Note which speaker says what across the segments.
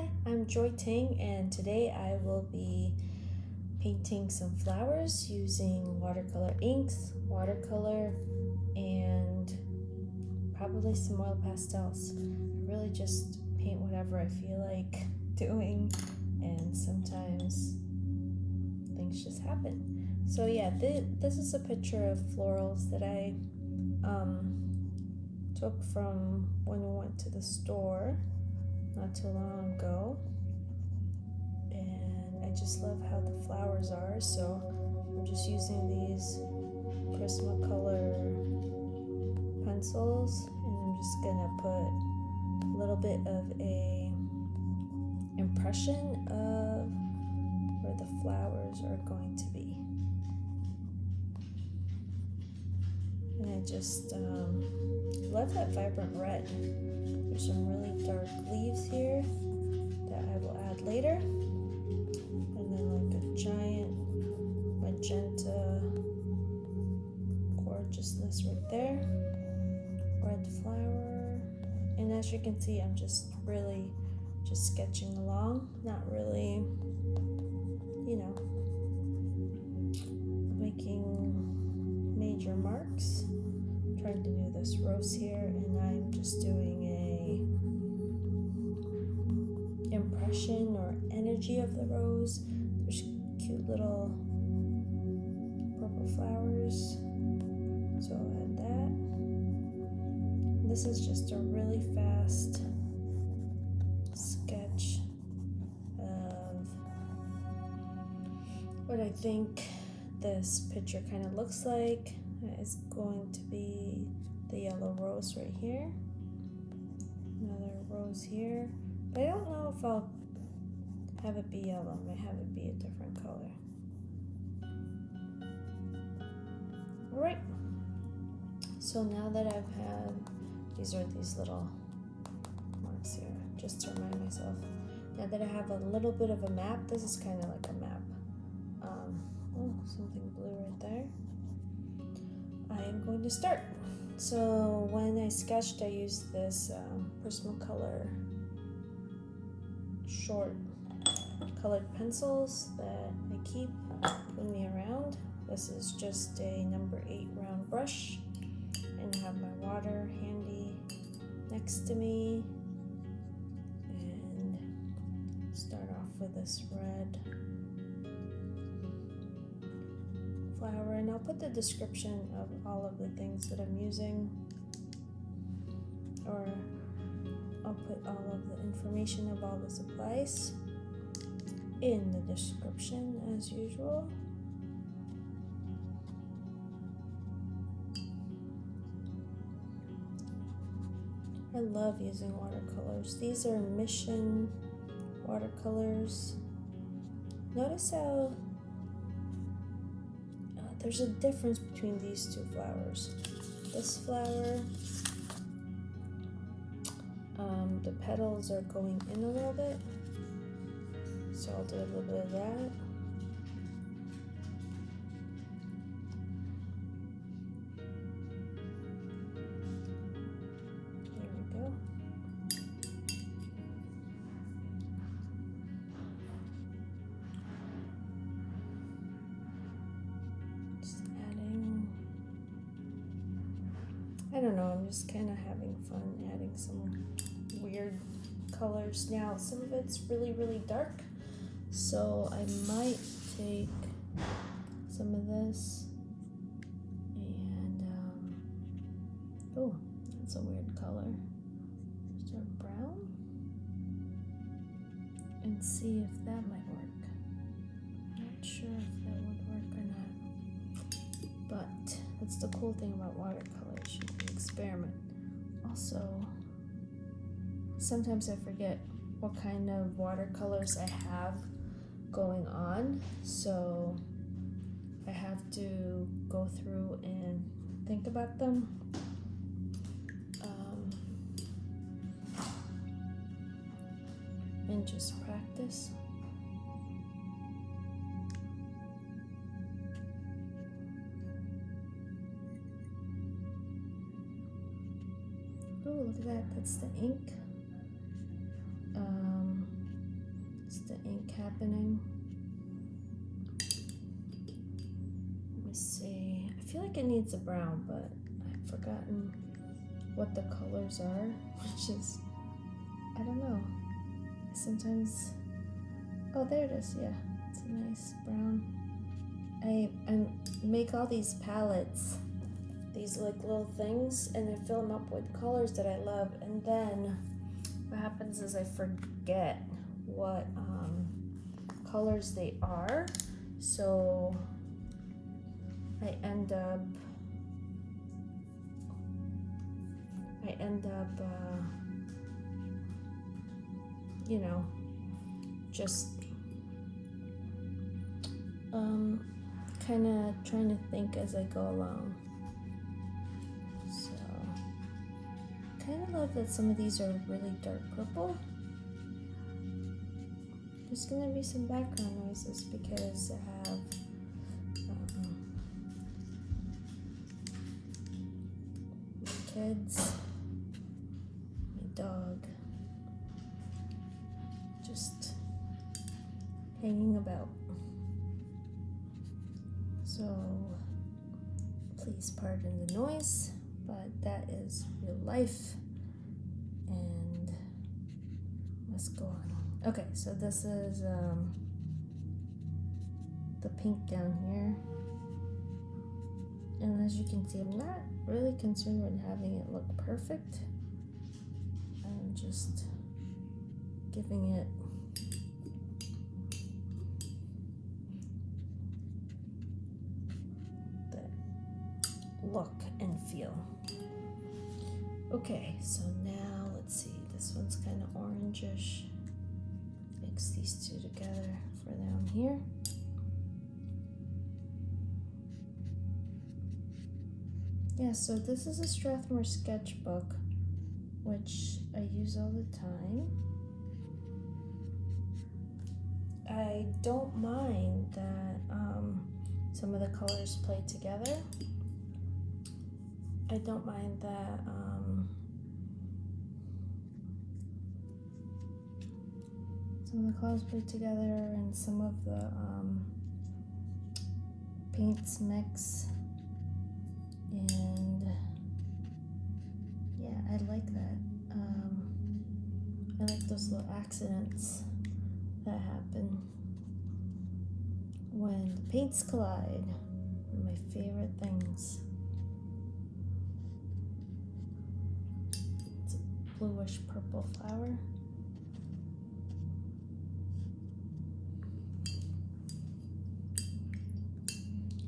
Speaker 1: Hi, I'm Joy Ting, and today I will be painting some flowers using watercolor inks, watercolor, and probably some oil pastels. I really just paint whatever I feel like doing, and sometimes things just happen. So yeah, this is a picture of florals that I took from when we went to the store not too long ago, and I just love how the flowers are, so I'm just using these Prismacolor pencils, and I'm just gonna put a little bit of a impression of where the flowers are going to be. And I just love that vibrant red. There's some really dark leaves here that I will add later. And then like a giant magenta gorgeousness right there. Red flower. And as you can see, I'm just really just sketching along, not really, making major marks. I'm trying to do this rose here, and I'm just doing a impression or energy of the rose. There's cute little purple flowers, so I'll add that. This is just a really fast sketch of what I think this picture kind of looks like. It's going to be the yellow rose right here, another rose here, but I don't know if I'll have it be yellow. I may have it be a different color. Alright, so now that I've had, these are these little marks here, just to remind myself. Now that I have a little bit of a map, this is kind of like a map. Oh, something blue right there. I am going to start. So when I sketched, I used this Prismacolor short colored pencils that I keep with me around. This is just a number 8 round brush, and I have my water handy next to me, and start off with this red flower, and I'll put the description of all of the things that I'm using, or I'll put all of the information of all the supplies in the description as usual. I love using watercolors. These are Mission watercolors. Notice how there's a difference between these two flowers. This flower, the petals are going in a little bit, so I'll do a little bit of that. There we go. Just adding, I don't know, I'm just kind of having fun adding some weird colors. Now some of it's really, really dark, so I might take some of this and oh, that's a weird color. Start brown and see if that might work. Not sure if that would work or not, but that's the cool thing about watercolors. You can experiment. Also, sometimes I forget what kind of watercolors I have going on, so I have to go through and think about them. And just practice. Oh, look at that, that's the ink. the ink happening. Let me see. I feel like it needs a brown, but I've forgotten what the colors are, which is, I don't know. Sometimes, oh, there it is. Yeah, it's a nice brown. I make all these palettes, these like little things, and I fill them up with colors that I love, and then what happens is I forget what colors they are, so I end up you know, just kind of trying to think as I go along. So kind of love that some of these are really dark purple. There's gonna be some background noises because I have my kids, my dog, just hanging about. So please pardon the noise, but that is real life, and let's go on. Okay, so this is the pink down here, and as you can see, I'm not really concerned with having it look perfect. I'm just giving it look and feel. Okay, so now let's see, this one's kind of orangish. Mix these two together for down here. Yeah, so this is a Strathmore sketchbook, which I use all the time. I don't mind that some of the colors play together. I don't mind that some of the colors play together and some of the paints mix, and yeah, I like that. I like those little accidents that happen when the paints collide. One of my favorite things. It's a bluish purple flower.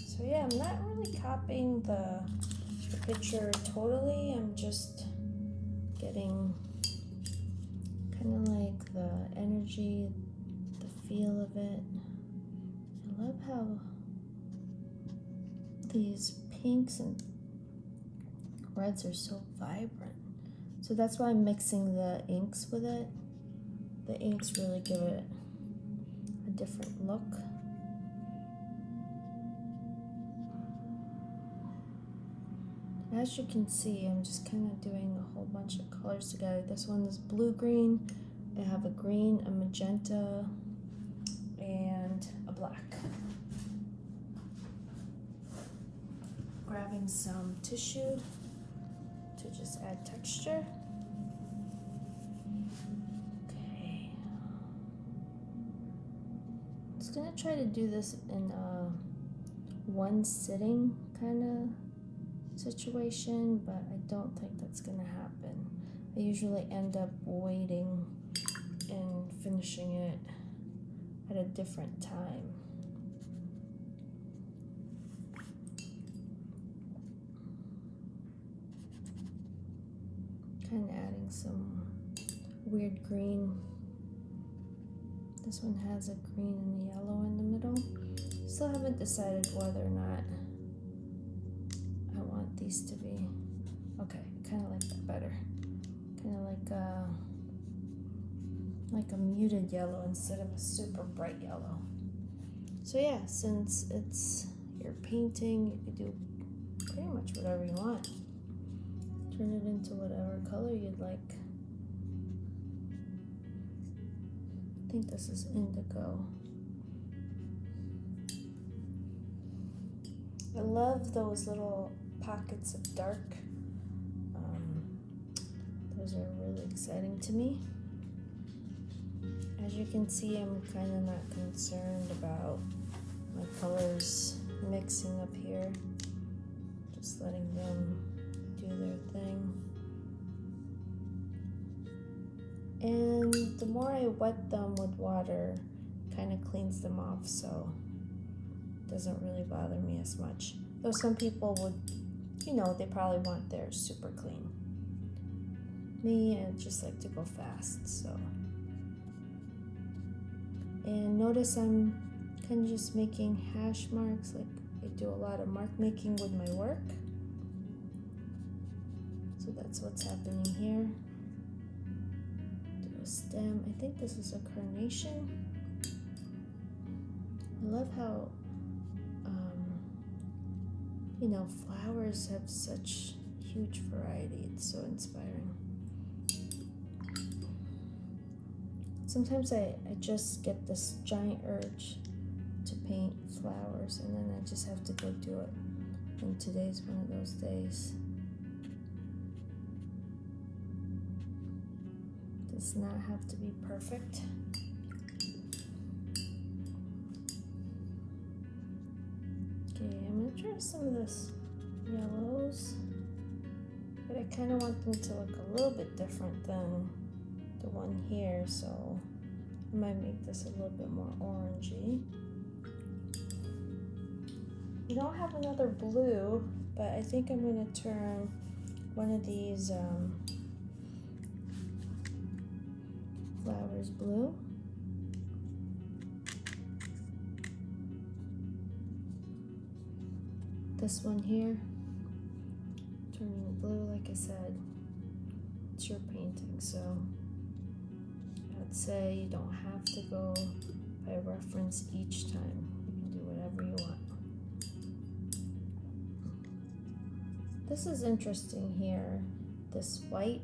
Speaker 1: So yeah, I'm not really copying the picture totally. I'm just getting kind of like the energy, the feel of it. I love how these pinks and reds are so vibrant. So that's why I'm mixing the inks with it. The inks really give it a different look. As you can see, I'm just kind of doing a whole bunch of colors together. This one is blue-green. I have a green, a magenta, and a black. Grabbing some tissue to just add texture. Okay. I'm just gonna try to do this in a one sitting kind of situation, but I don't think that's gonna happen. I usually end up waiting and finishing it at a different time. Kind of adding some weird green. This one has a green and a yellow in the middle. Still haven't decided whether or not I want these to be. Okay, kind of like that better. Kind of like a muted yellow instead of a super bright yellow. So yeah, since it's your painting, you can do pretty much whatever you want. Turn it into whatever color you'd like. think this is indigo. I love those little pockets of dark. Those are really exciting to me. As you can see, I'm kind of not concerned about my colors mixing up here. Just letting them do their thing. And the more I wet them with water, it kind of cleans them off, so it doesn't really bother me as much. Though some people would, you know, they probably want theirs super clean. Me, I just like to go fast, so. And notice I'm kind of just making hash marks, like I do a lot of mark making with my work. So that's what's happening here. Do a stem. I think this is a carnation. I love how, you know, flowers have such huge variety. It's so inspiring. Sometimes I just get this giant urge to paint flowers, and then I just have to go do it. And today's one of those days. Does not have to be perfect. Okay, I'm gonna try some of this yellows, but I kind of want them to look a little bit different than the one here, so I might make this a little bit more orangey. We don't have another blue, but I think I'm going to turn one of these flowers blue. This one here, turning blue, like I said, it's your painting, so I'd say you don't have to go by reference each time. You can do whatever you want. This is interesting here, this white.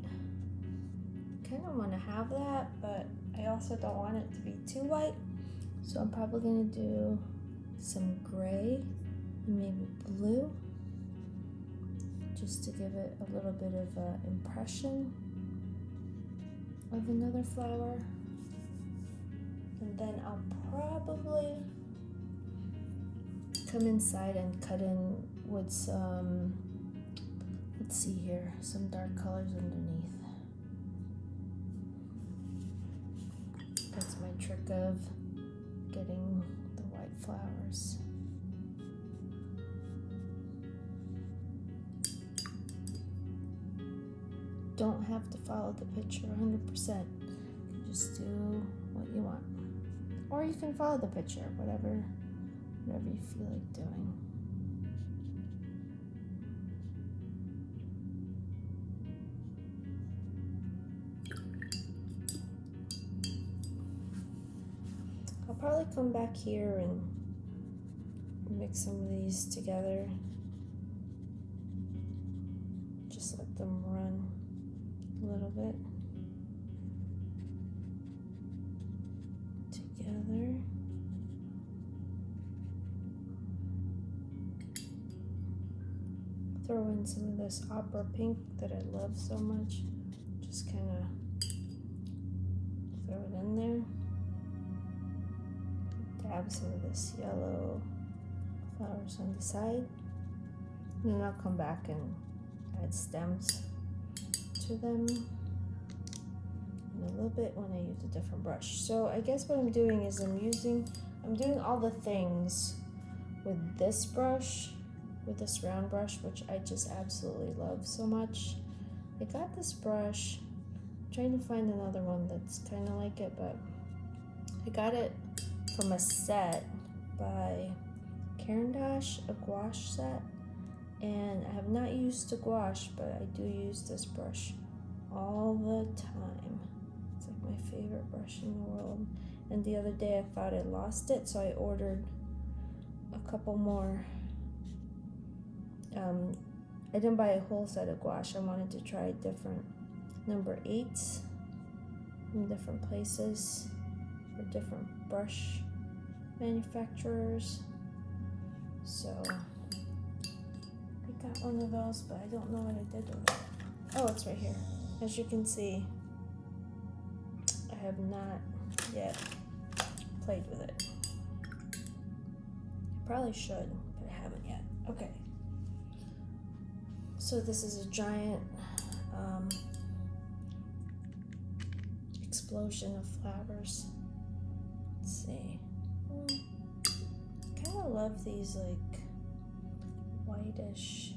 Speaker 1: Kind of want to have that, but I also don't want it to be too white. So I'm probably going to do some gray and maybe blue, just to give it a little bit of an impression of another flower. And then I'll probably come inside and cut in with some, let's see here, some dark colors underneath. That's my trick of getting the white flowers. Don't have to follow the picture 100%. You can just do what you want. Or you can follow the picture, whatever you feel like doing. I'll probably come back here and mix some of these together. Just let them run a little bit together. Throw in some of this opera pink that I love so much. Just kind of throw it in there. Dab some of this yellow flowers on the side. And then I'll come back and add stems to them in a little bit when I use a different brush. So I guess what I'm doing is I'm doing all the things with this brush, with this round brush, which I just absolutely love so much. I got this brush, I'm trying to find another one that's kind of like it, but I got it from a set by Caran d'Ache, a gouache set. And I have not used the gouache, but I do use this brush all the time. It's like my favorite brush in the world. And the other day I thought I lost it, so I ordered a couple more. I didn't buy a whole set of gouache. I wanted to try different number 8s from different places. for different brush manufacturers. So I got one of those, but I don't know what I did with it. Oh, it's right here. As you can see, I have not yet played with it. I probably should, but I haven't yet. Okay. So this is a giant explosion of flowers. Let's see. I kind of love these like whitish.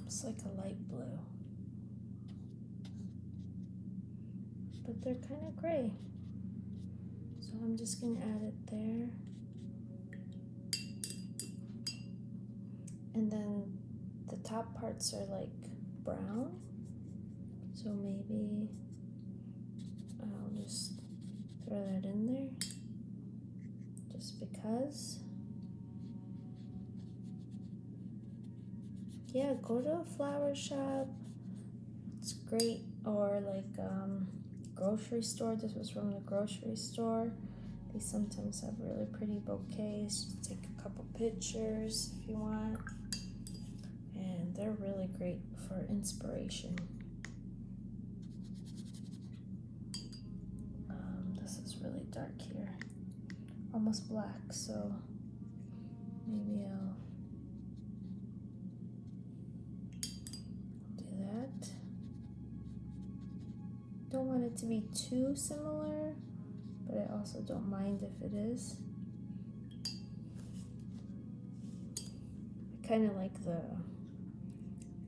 Speaker 1: It's like a light blue. But they're kind of gray. So I'm just gonna add it there. And then the top parts are like brown. So maybe I'll just throw that in there just because. Yeah, go to a flower shop. It's great. Or like grocery store. This was from the grocery store. They sometimes have really pretty bouquets. Just take a couple pictures if you want. And they're really great for inspiration. This is really dark here. Almost black, so maybe I'll do that. Don't want it to be too similar, but I also don't mind if it is. I kind of like the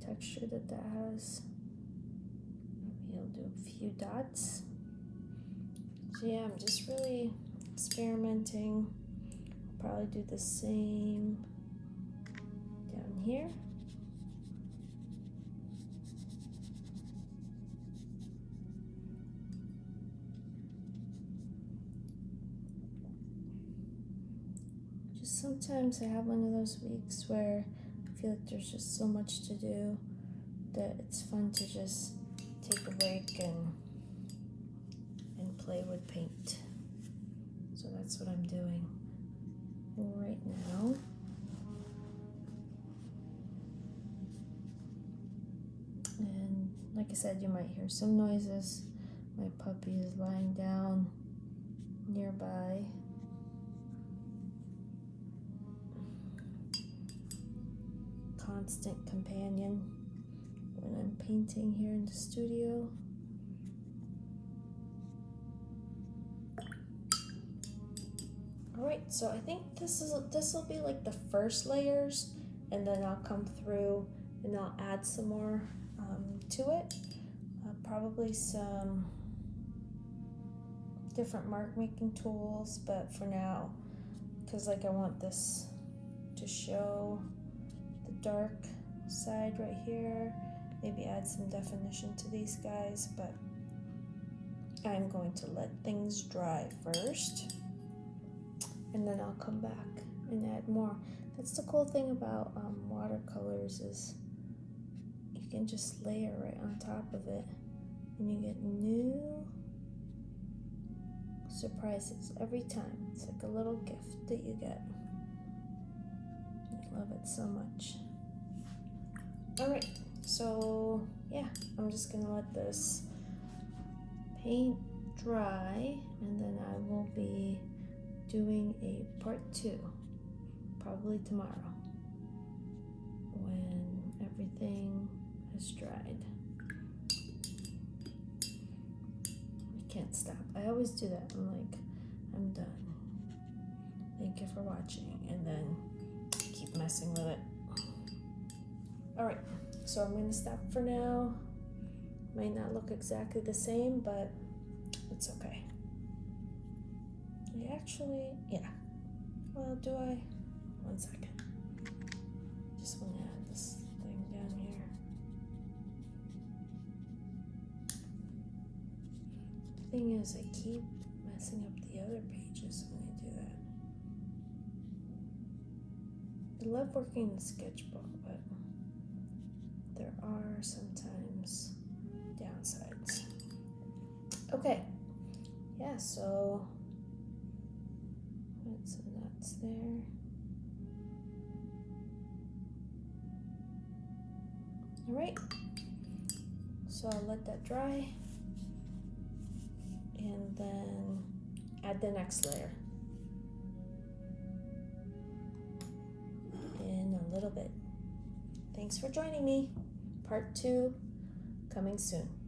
Speaker 1: texture that has. Maybe I'll do a few dots. So yeah, I'm just really experimenting. I'll probably do the same down here. Sometimes I have one of those weeks where I feel like there's just so much to do that it's fun to just take a break and play with paint. So that's what I'm doing right now. And like I said, you might hear some noises. My puppy is lying down nearby. Constant companion when I'm painting here in the studio. Alright, so I think this will be like the first layers, and then I'll come through and I'll add some more to it. Probably some different mark making tools, but for now, because like I want this to show the dark side right here, maybe add some definition to these guys, but I'm going to let things dry first, and then I'll come back and add more. That's the cool thing about watercolors, is you can just layer right on top of it and you get new surprises every time. It's like a little gift that you get. I love it so much. Alright, so yeah, I'm just gonna let this paint dry, and then I will be doing a part 2 probably tomorrow when everything has dried. I can't stop. I always do that. I'm like, I'm done. Thank you for watching, and then keep messing with it. Alright, so I'm gonna stop for now. Might not look exactly the same, but it's okay. Yeah. Well, do I? 1 second. Just want to add this thing down here. The thing is, I keep messing up the other pages when I do that. I love working in sketchbook, but there are sometimes downsides. Okay, yeah, so put some nuts there. All right, so I'll let that dry and then add the next layer in a little bit. Thanks for joining me. Part 2 coming soon.